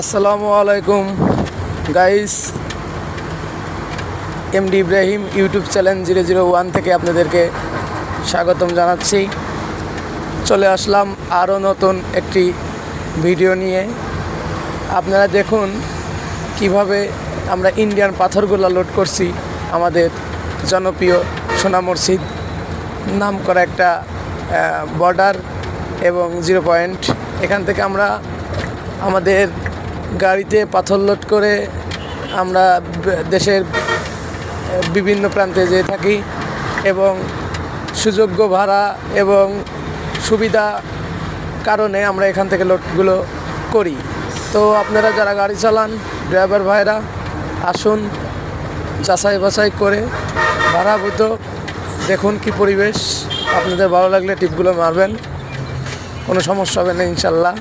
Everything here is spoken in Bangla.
আসসালামু আলাইকুম guys, MD Ibrahim YouTube channel 001 থেকে আপনাদেরকে স্বাগতম জানাচ্ছি। চলে আসলাম আরও নতুন একটি ভিডিও নিয়ে। আপনারা দেখুন কিভাবে আমরা ইন্ডিয়ান পাথরগুলো লোড করছি আমাদের জনপ্রিয় সোনা মসজিদ নাম করা একটা বর্ডার এবং 0 পয়েন্ট। এখান থেকে আমরা আমাদের গাড়িতে পাথর লোড করে আমরা দেশের বিভিন্ন প্রান্তে যেয়ে থাকি এবং সুযোগ্য ভাড়া এবং সুবিধা কারণে আমরা এখান থেকে লোডগুলো করি। তো আপনারা যারা গাড়ি চালান, ড্রাইভার ভাইরা, আসুন যাচাই বাছাই করে ভাড়াভূত দেখুন কি পরিবেশ। আপনাদের ভালো লাগলে টিপগুলো মারবেন, কোনো সমস্যা হবে না ইনশাল্লাহ।